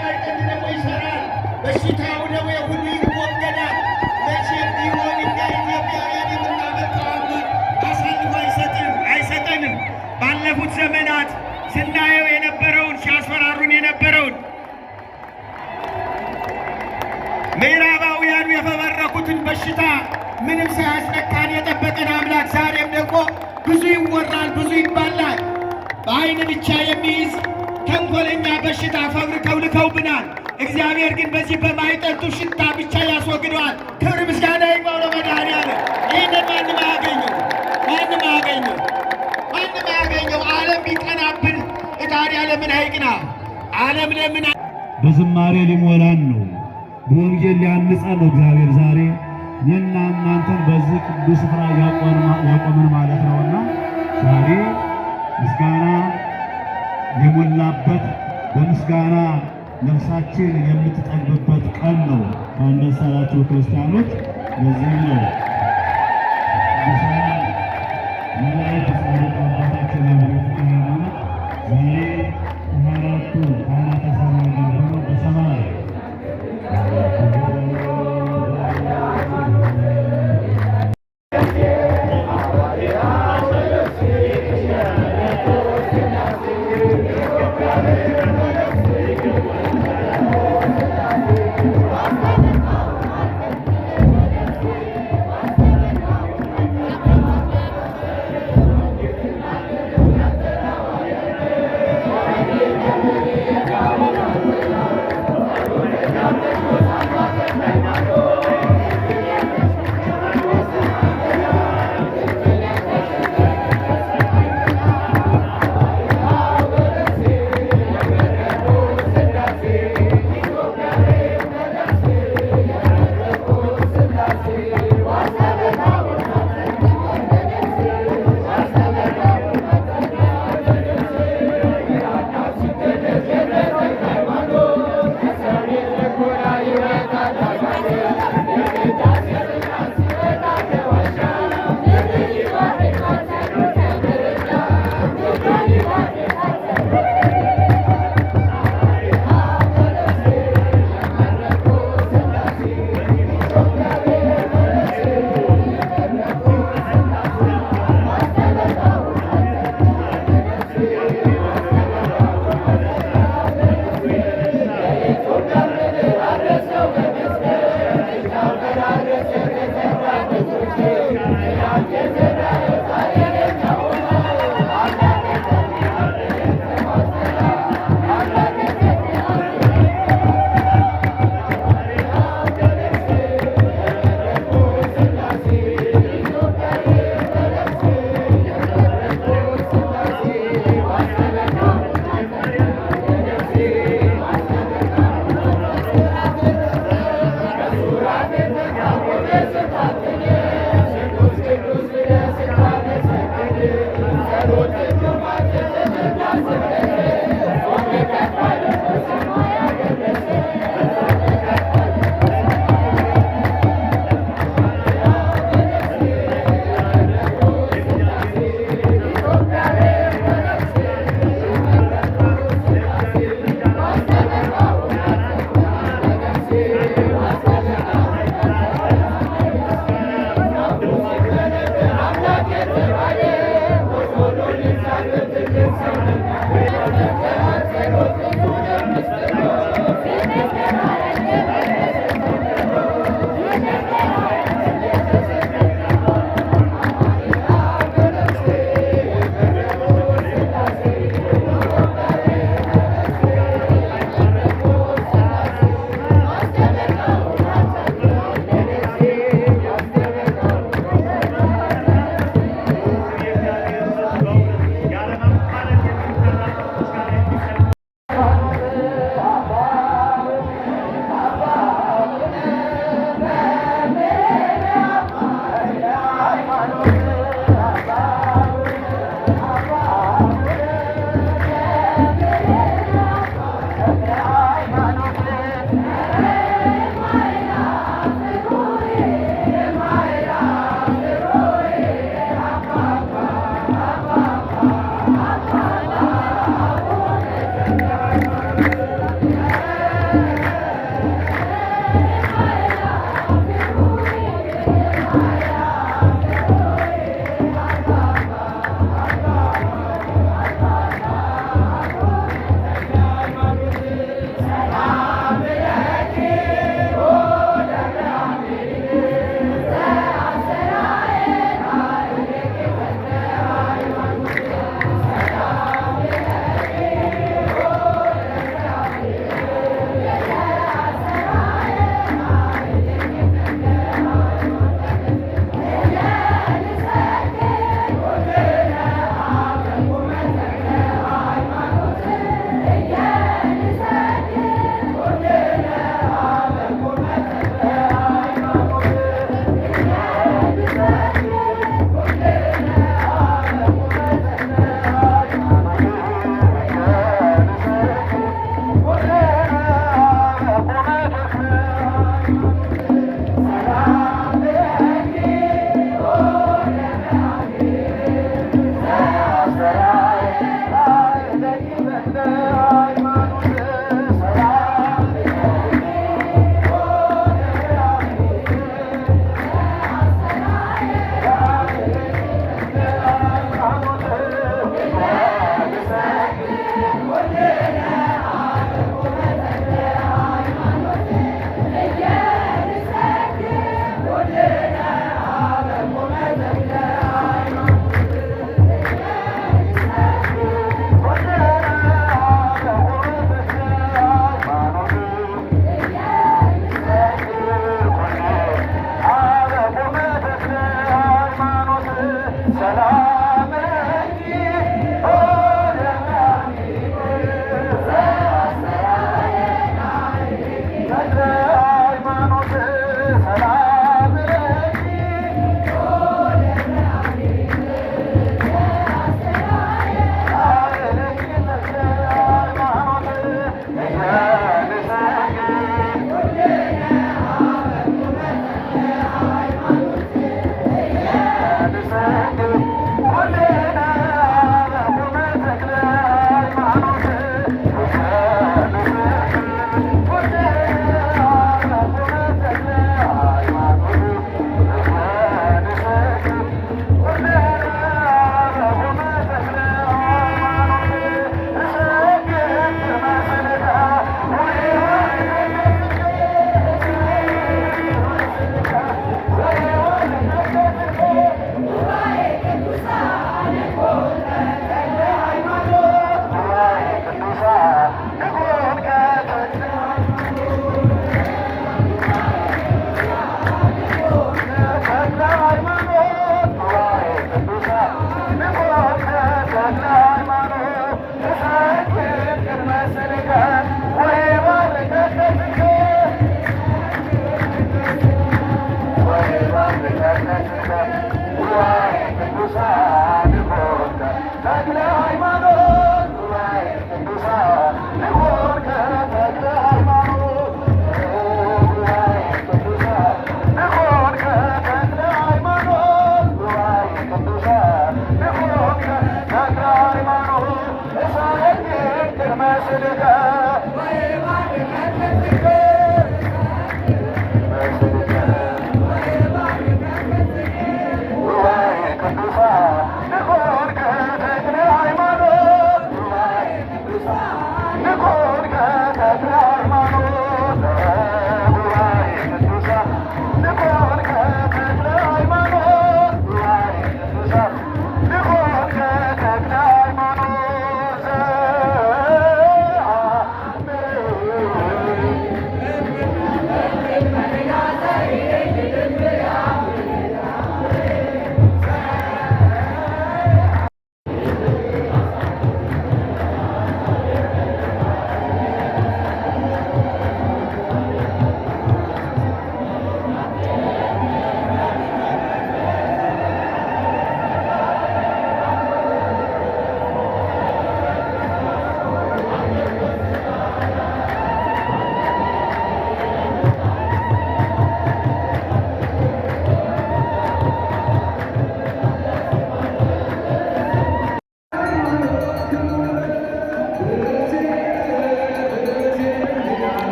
የማይጠን ደግሞ ይሰራል። በሽታው ደግሞ የሁሉ ይወገዳል። መቼም ቢሆን እኛ ኢትዮጵያውያን የምናመልከው አምላክ አሳልፎ አይሰጠንም። ባለፉት ዘመናት ስናየው የነበረውን ሲያስፈራሩን የነበረውን ምዕራባውያኑ የፈበረኩትን በሽታ ምንም ሳያስነካን የጠበቀን አምላክ ዛሬም ደግሞ ብዙ ይወራል፣ ብዙ ይባላል። በዓይን ብቻ የሚይዝ ተንኮለኛ በሽታ ፈብርከው ልከውብናል። እግዚአብሔር ግን በዚህ በማይጠጡ ሽታ ብቻ ያስወግደዋል። ክብር ምስጋና ይግባው ለመድኃኒዓለም። ይህንን ማንም አያገኘው፣ ማንም አያገኘው፣ ማንም አያገኘው። ዓለም ቢቀናብን ታዲያ ለምን አይቅና? ዓለም ለምን በዝማሬ ሊሞላን ነው፣ በወንጌል ሊያንጸን ነው። እግዚአብሔር ዛሬ እኔና እናንተን በዚህ ቅዱስ ስፍራ ያቆምን ማለት ነውና ዛሬ ምስጋና የሞላበት በምስጋና ነፍሳችን የምትጠግብበት ቀን ነው። ደስ አላችሁ ክርስቲያኖች። ለዚህ ነው መላእክት ጻድቃን አባታችን አብረው ተቀምጠው ዛሬ አራቱ ካህናተ ሰማይ ሆነው በሰማይ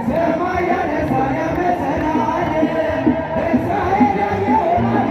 ሰማይ ያነሳል ያመሰላል እስራኤል ያየውን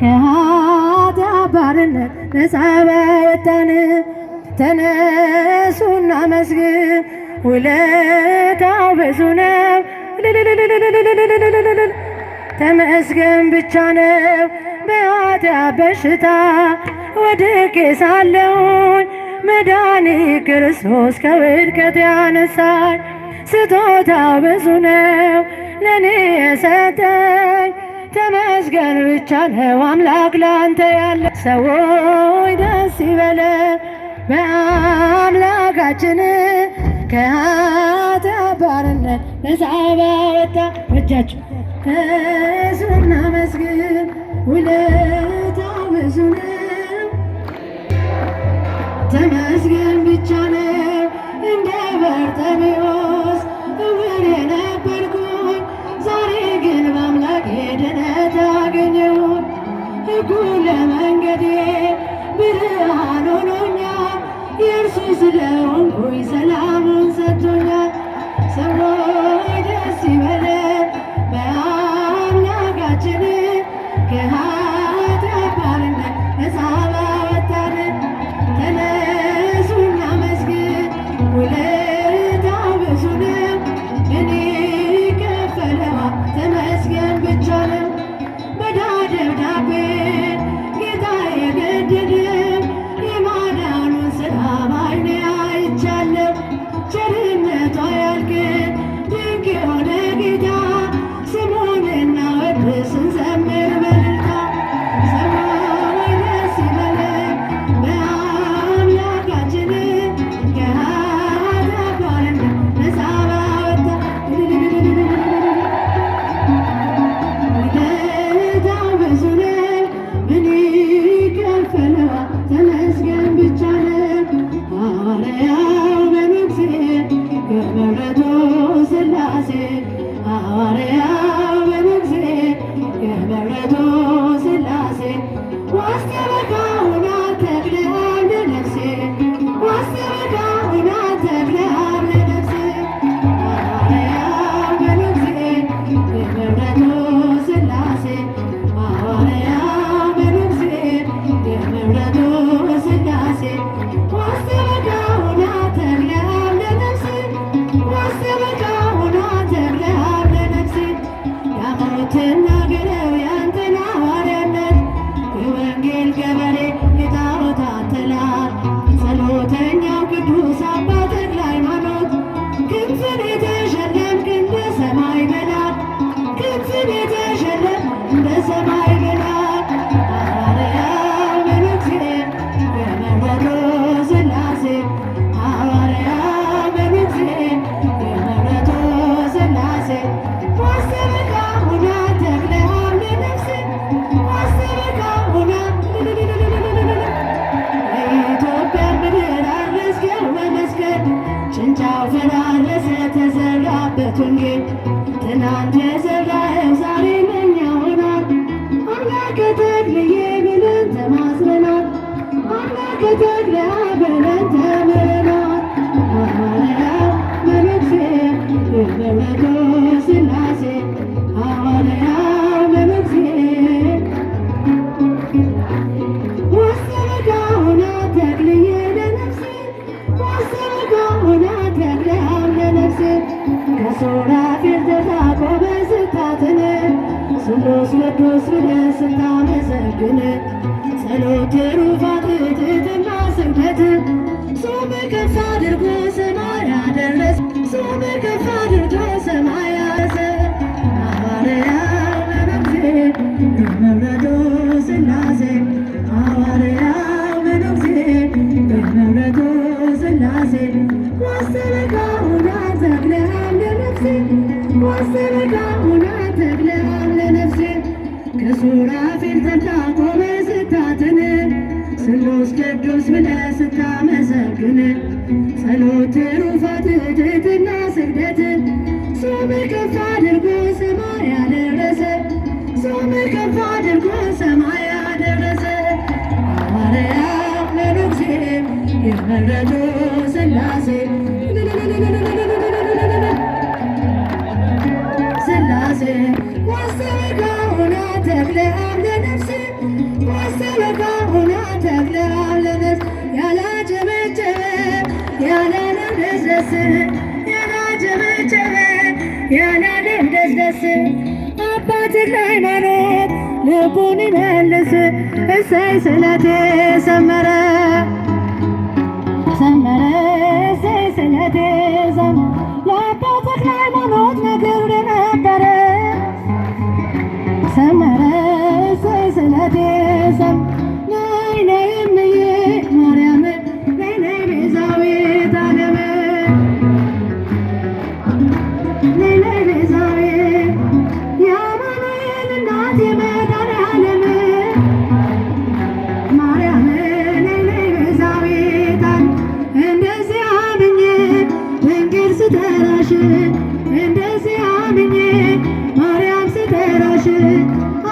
ከኃጢአት ባርነት ነፃ ባወጣን ተነሱና መስግን ውለታው ብዙ ነው። ተመስገን ብቻ ነው። በኃጢአት በሽታ ወድቄ ሳለሁኝ መድኃኒት ክርስቶስ ከውድቀት ያነሳኝ ስጦታው ብዙ ነው ለኔ የሰጠኝ ተመስገን ብቻ ነው አምላክ ላንተ ያለ ሰዎች ደስ ይበለን በአምላካችን ከኃጢአት ባርነት ነፃ ባወጣ እጃችሁ ከእሱ እናመስግን ውለታው ብዙ ነው። ተመስገን ብቻ ነው እንደ በርጤሜዎስ እውር የነበርኩኝ ዛሬ ግን በአምላኬ ድነት አገኘሁኝ። ሕጉ ለመንገዴ ብርሃን ሆኖኛል የእርሱ ስለሆንኩኝ ሰላሙን ሰጥቶኛል። ሰዎች ደስ ይበለን በአምላካችን ከኃጢአት ባርነት ነፃ ባወጣን። ተነሱ እናመስግን ውለታው ብዙ ነው። እኔ ከፈለዋ ተመስገን ብቻ ነው። በዕዳ ደብዳቤ ጌታ የገደደው የማዳኑን ሥራ በዓይኔ አይቻለሁ። ቸርነቱ አያልቅም ድንቅ የሆነ ጌታ ስሙን እናወድስ እንዘምር በእልልታ። ሰዎች ደስ ይበለን በአምላካችን ከኃጢአት ባርነት ነፃ ባወጣን። ውለታው ብዙ ነው ምን ይከፈለዋል ተመስገን ብቻ ነው። ሐዋርያው መነኩሴ የመብረቱ ሥላሴ ሐዋርያው መነኩሴ የመብረቱ ሥላሴ ዋስተበካ ሆና ተክለ አብ ለነፍሴ ዋስተበካ ሆና ተክለ አብ ለነፍሴ ሐዋርያው መነኩሴ የመብረቱ ሥላሴ ሐዋርያው መነኩሴ የመብረቱ ሥላሴ ዋስተበካ ሆና ተክለ አብ ለነፍሴ ዋስተበካ ሆና ተክለ አብ ለነፍሴ ያመኑትን ናገረው ያንተን ሐዋርያነት የወንጌል ገበሬ የጣዖታት ጠላት ጸሎተኛው ቅዱስ አባ ተክለ ሃይማኖት ክንፍን የተሸለምክ እንደ ሰማይ መልአክ ክንፍን የተሸለምክ እንደ ሰማይ መልአክ ሐዋርያው መነኩሴ የመብረቱ ሥላሴ ሐዋርያው መነኩሴ የመብረቱ ሥላሴ ዋስተበካ ሆና ተክለ አብ ለነፍሴ ዋስተበካ ሆና የኢትዮጵያ ምድር አረስገው በመስቀል ጭንጫው ፈራረሰ ተዘራበት ወንጌል ትናንት የዘራኸው ዛሬ ለእኛ ሆኗል። አምላከ ተክልዬ ብለን ተማጽነናል። አምላከ ተክለ አብ ብለን ተምረናል። ሐዋርያው መነኩሴ የመብረቱ ሥላሴ ሐዋርያው መነኩሴ ዋስተበካ ሆና ተክልዬ ለነፍሴ ዋስተበካ ሆና ተክለ አብ ለነፍሴ ከሱራፌል ተጣብቆ ስታትን ስሉስ ቅዱስ ብለህ ስታመሰግን ጸሎት ትሩፋት ትሕትና ስግደት ጾም ከፍ አድርጎ ሰማይ ያደረሰ ጾም ከፍ አድርጎ ሰማይ ያደረሰ ሐዋርያው መነኩሴ የመብረቱ ሥላሴ ሐዋርያው መነኩሴ የመብረቱ ሥላሴ ዋስተበካ ሆና ተክለ አብ ለነፍሴ ዋስተበካ ሆና ተክለ አብ ለነፍሴ ከሱራፌል ተርታ ቆመህ ስታትን ስሉስ ቅዱስ ብለህ ስታመሰግን ጸሎት ትሩፋት ትሕትና ስግደት ጾም ከፍ አድርጎ ሰማይ ያደረሰ ጾም ከፍ አድርጎ ሰማይ ያደረሰ ሐዋርያው መነኩሴ የመብረቱ ሥላሴ ሥላሴ ዋስተበካ ሆና ተክለ አብ ለነፍሴ ዋስተበካ ሆና ተክለ አብ ለነፍሴ ያላጨበጨበ ያላለም ደስደስ ያላጨበጨበ ያላለም ደስደስ አባ ተክለ ሃይማኖት ልቡን ይመልስ እሰይ ስለቴ ሰመረ ሰመረ እሰይ ስለቴ ሰመረ ለአባ ተክለ ሃይማኖት ነግሬ ነበረ ሰመረ እሰይ ስለቴ ሰመረ ነይ ነይ እምዬ ማርያም ነይ ነይ ቤዛዊተ ዓለም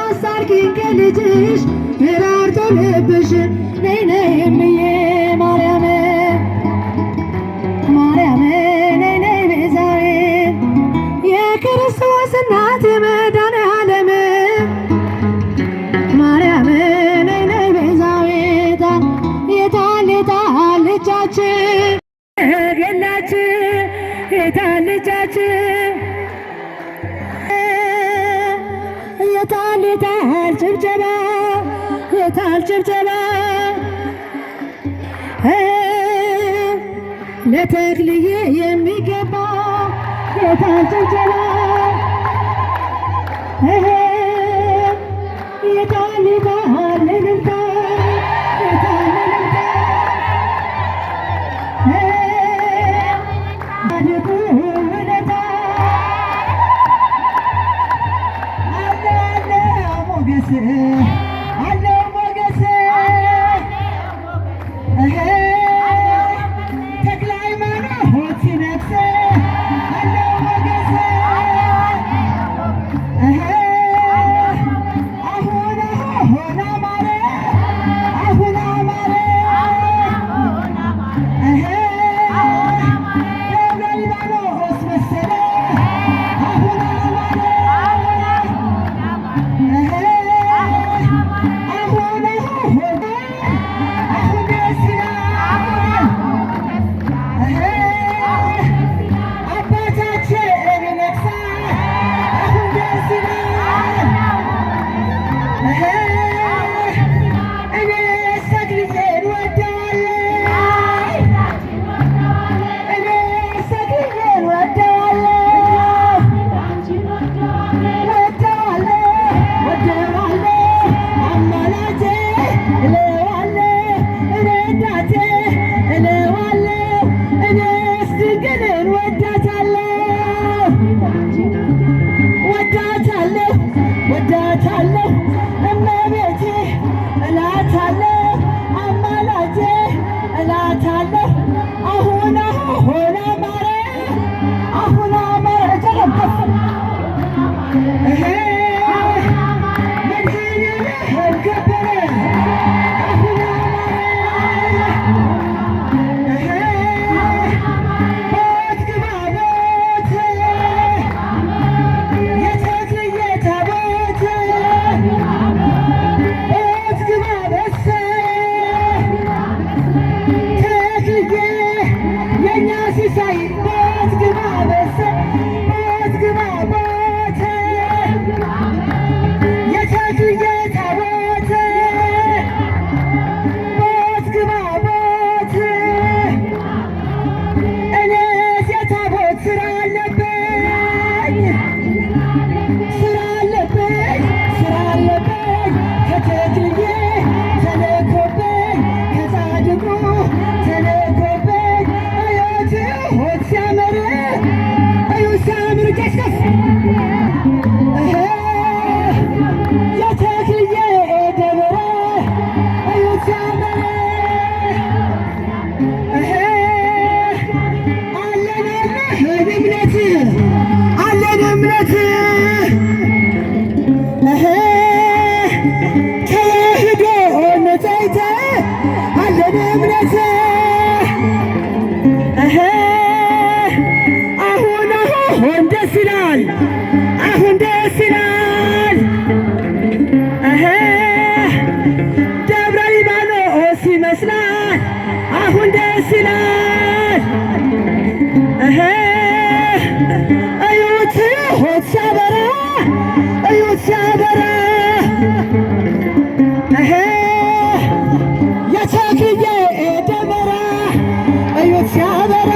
አስታርቂኝ ከልጅሽ ራርቶ ልብሽ ነይ ነይ እምዬ ማርያም ማርያም ነይ ነይ ቤዛዊት የክርስቶስ እናት የመድኃኔዓለም ማርያም ነይ ነይ ቤዛዊት የታል የታል ልጃችን ገላችን የታል ልጃችን የታል የታል ጭብጨባ የታል ጭብጨባ ለተክልዬ የሚገባ የታል ጭብጨባ የታል የታል እልልታ የታል እልልታ አድርጉ ውለታ አለ አለ ሞገስ አለ ሞገስ ተክለ ሃይማኖት ሲነግስ አለ ሞገስ አሁን አሁን አማረ አሁን አማረ ደብረ ሊባኖስ መሰለ አሁን አማረ አሁን አሁን ደስ ይላል አባታችን ይነግሣል አሁን ደስ ይላል እኔ ተክልዬን ወደዋለሁ እኔ ተክልዬን ወደዋለሁ ወደዋለሁ አማላጄ እለዋለሁ ረዳቴ እለዋለሁ እኔስ ድንግልን ወዳታለሁ ወዳታለሁ ወዳታለሁ እመቤቴ እላታለሁ አማላጄ እላታለሁ አሁን አሁን አማረ አሁን አማረ ጨረከፍ መድኃኔዓለም ከበረ አሁን አማረ ቦት ግባ ቦት የተክልዬ ታቦት ቦት ግባ በሰ ተክልዬ የእኛ ሲሳይ ቦት ግባ በሰ ቦት ግባ ቦት የተክልዬ ታቦት ቦት ግባ ቦት እኔስ የታቦት ስራ አለብኝ ስራ አለብኝ ስራ አለብኝ ከተክልዬ ተልኮብኝ ከጻድቁ ተልኮብኝ እዩት ሆድ ሲያምር እዩት ሲያምር ቀስቀስ የተክልዬ ደብረ እዩት ሲያምር አለን እምነት አለን እምነት ተዋህዶ ነጻይተ አለን እምነት አሁን አሁን ደስ ይላል አሁን ደስ ይላል ደብረ ሊባኖስ ይመስላል አሁን ደስ ይላል እዩት ሆድ ሲያበራ እዩት ሲያበራ የተክልዬ ደመራ እዩት ሲያበራ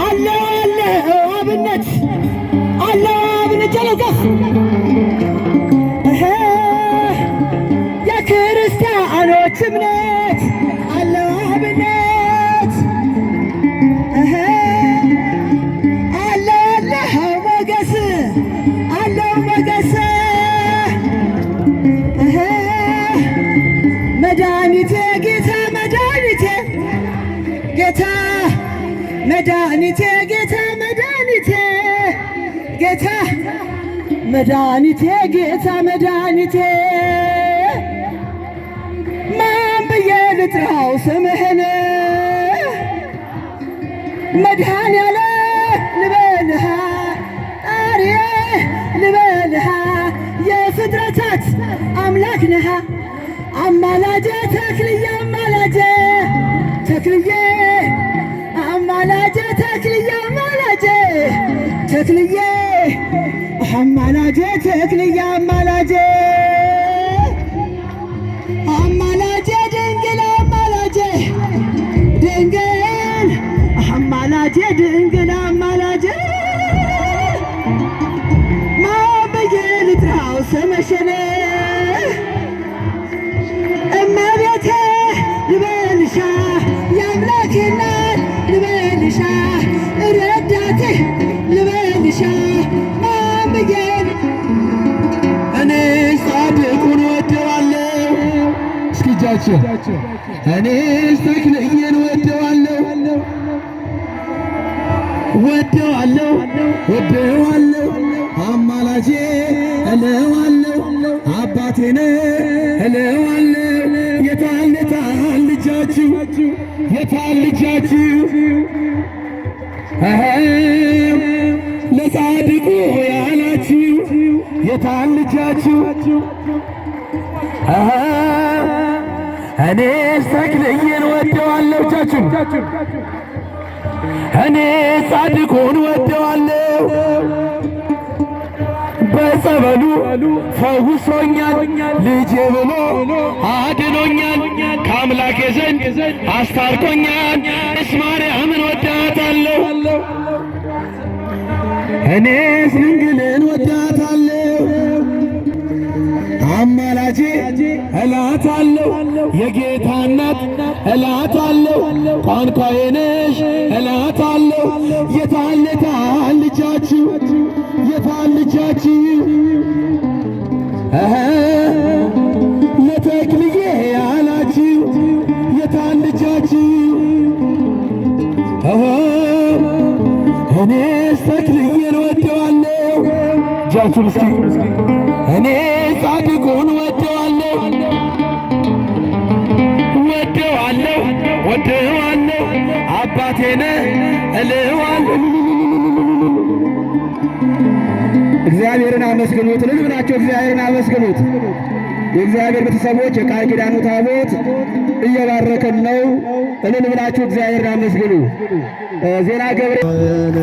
አለ አለ አብነት አለ አብነት ጀለገፍ የክርስቲያኖች እምነት አለ አብነት አለ አለ ሞገስ አለው ሞገስ መድኃኒቴ ጌታ መድኃኒቴ ጌታ መድኃኒቴ ጌታ መድኃኒቴ ጌታ መድኃኒቴ ጌታ መድኃኒቴ ማን ብዬ ልጥራው ስምህን መድኃኔዓለም ልበልሃ ጣሪዬ ልበልሃ የፍጥረታት አምላክ ነሃ አማላጄ ተክልዬ አማላጄ ተክልዬ አማላጄ ተክልዬ አማላጄ ተክልዬ አማላጄ ተክልዬ አማላጄ አማላጄ ድንግል አማላጄ ድንግል አማላጄ ድንግል አማላጄ ማን ብዬ ልጥራው ስምሽን እመቤቴ ልበልሻ የአምላኬ እናት ልበልሻ ረዳቴ ልበልሻ ማን ብዬ እኔ ጻድቁን ወደዋለሁ። እስኪ እጃችሁ እኔ ተክልዬን ወደዋለሁ ወደዋለሁ ወደዋለሁ አማላጄ እለዋለሁ አባቴነ እለዋለሁ የታል ልጃችሁ የታል ልጃችሁ ለጻድቁ ያላችሁ የታል ልጃችሁ እኔ ተክልዬን ወደዋለሁ እጃችሁ እኔ ጻድቁን ወደዋለሁ በጸበሉ ፈውሶኛል ልጄ ብሎ አድኖኛል ከአምላኬ ዘንድ አስታርቆኛል ቅድስት ማርያምን ወዳታለሁ እኔስ ድንግልን ወዳታለሁ አማላጄ እላታለሁ የጌታ እናት እላታለሁ ቋንቋዬ ነሽ እላታለሁ የታል ልጃችሁ የታል ልጃችሁ ለተክልዬ ያላችሁ የታል ልጃችሁ እኔስ ተክልዬን ወደዋለሁ እጃችሁን እስኪ እኔ ጻድቁን ወደዋለሁ ወደዋለሁ አባቴነ እለዋለሁ እግዚአብሔርን አመስግኑት እልል ብላችሁ እግዚአብሔርን አመስግኑት የእግዚአብሔር ቤተሰቦች የቃል ኪዳኑ ታቦት እየባረከን ነው እልል ብላችሁ እግዚአብሔርን አመስግኑ ዜና ገብርኤል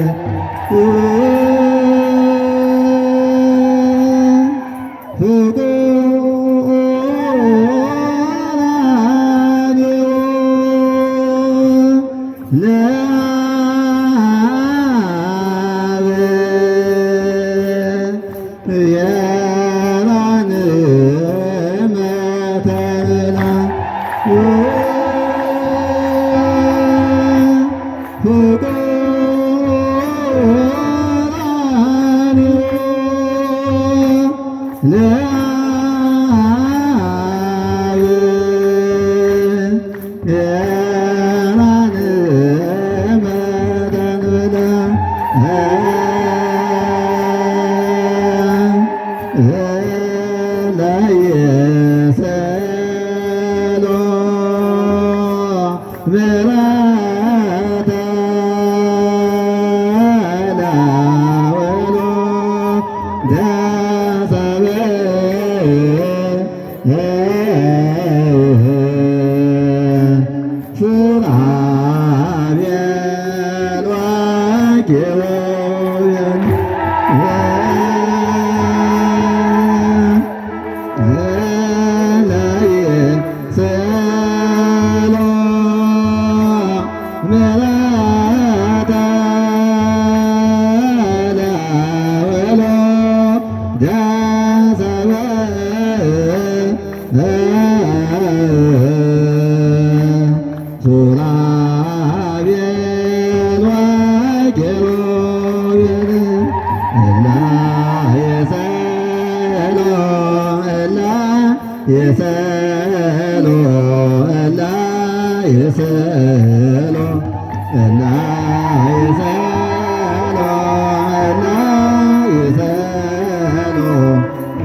ይሰሎ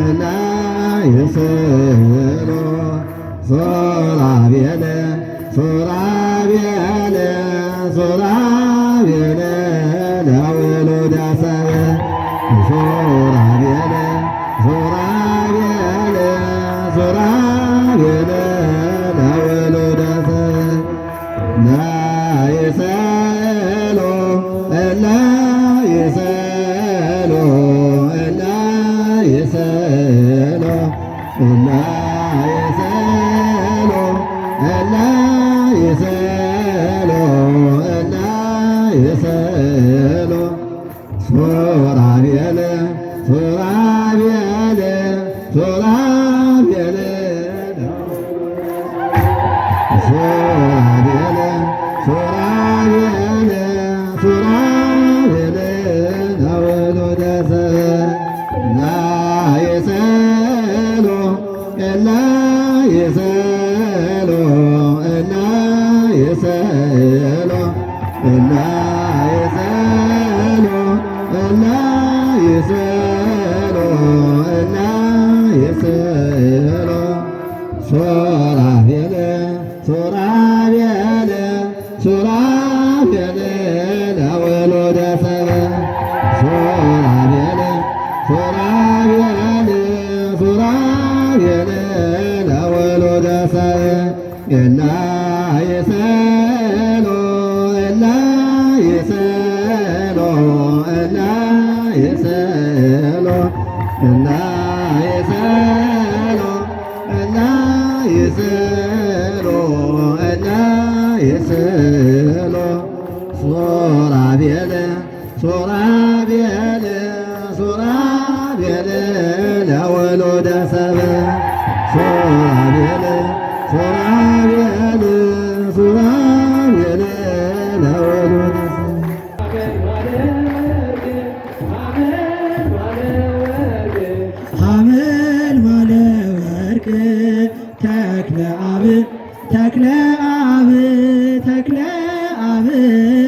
እለ ይስሎ ሶራቤለ ሶራቤለ ሶራቤለ ለውሉደ ሰብእ ሶራቤለ ሶራቤለ ሶራቤለ ለውሉደ ሰብእ ናይሰሎ እለ ይሰሎ እለ ይሰሎ እለ ይሰሎ እለ ይሰሎ እለ ይሰሎ ሶራቤለ ሶራቤለ ሶራቤለ ሶራቤለ ሶራቤለ ሶራቤለ ለውሉደ ሰብእ ናይሰሎ እለ ይሰሎ እለ ይሰሎ እለ ይሰሎ እለ ይሰሎ እለ ይሰሎ ሶራቤለ ሶራቤለ ሶራቤለ ለውሉደ ሰብእ ሶራቤለ ሶራቤለ ሶራቤለ ለውሉደ ሰብእ እለ ይሰሎ እለ ይሰሎ እለ ይሰሎ እለ ይሰሎ እለ ይሰሎ እለ ይሰሎ ሶራቤለ ሶራቤለ ሶራቤለ ለውሉደ ሰብእ ሶራቤለ ሶራቤለ ሶራቤለ ለውሉደ ሐመልማለ ወርቅ ተክለ አብ ተክለ አብ ተክለ አብ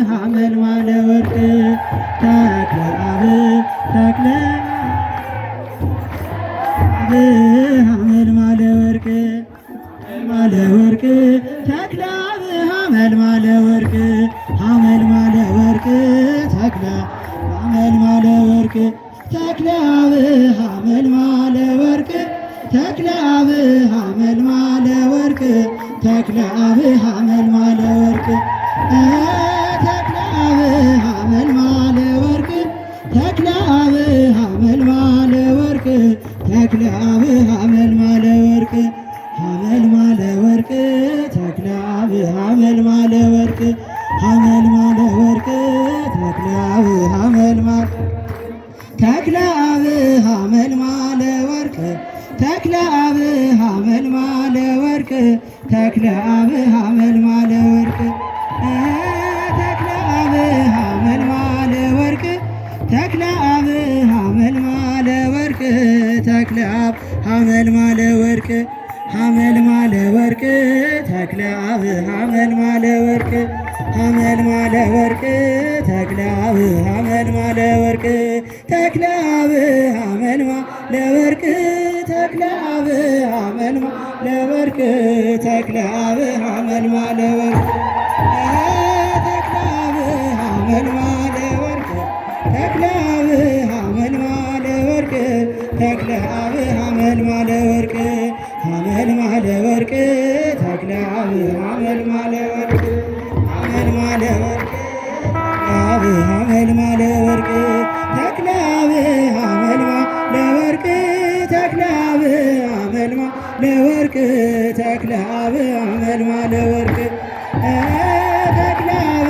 ሐመልማለ ወርቅ ተክለ አብ ተክለ አብ ሐመልማለ ወርቅ ማለ ወርቅ ተክለ አብ ሐመልማለ ወርቅ ሐመልማለ ወርቅ ተክለ ሐመልማለ ወርቅ ተክለ አብ ሐመልማለ ወርቅ ተክለ አብ ሐመልማለ ወርቅ ተክለ አብ ሐመልማለ ወርቅ ተክለ አብ ሐመልማለ ወርቅ ተክለ አብ ሐመልማለ ወርቅ ተክለ አብ ሐመልማለ ወርቅ ሐመልማለ ወርቅ ተክለ አብ ሐመልማለ ወርቅ ሐመልማለ ወርቅ ተክለ አብ ሐመልማለ ተክለ አብ ሐመልማለ ወርቅ ተክለ አብ ሐመልማለ ወርቅ ተክለ አብ ሐመልማለ ወርቅ ተክለ አብ ሐመልማለ ወርቅ ተክለ አብ ሐመልማለ ወርቅ ተክለ አብ ሐመልማለ ወርቅ ሐመልማለ ወርቅ ተክለ አብ ሐመልማለ ወርቅ ሐመልማለ ወርቅ ተክለ አብ ሐመልማለ ወርቅ ተክለ አብ ሐመልማለ ወርቅ ተክለ አብ ሐመልማለ ወርቅ ተክለ አብ ሐመልማለ ወርቅ ተክለ አብ ሐመልማለ ወርቅ ተክለ አብ ሐመልማለ ወርቅ ተክለ አብ ሐመልማለ ወርቅ ሐመልማለ ወርቅ ተክለ አብ ሐመልማለ ወርቅ ሐመልማለ ወርቅ አብ ሐመልማለ ወርቅ ተክለ አብ ሐመልማለ ወርቅ ተክለ አብ ሐመልማለ ወርቅ ተክለ አብ ሐመልማለ ወርቅ ተክለ አብ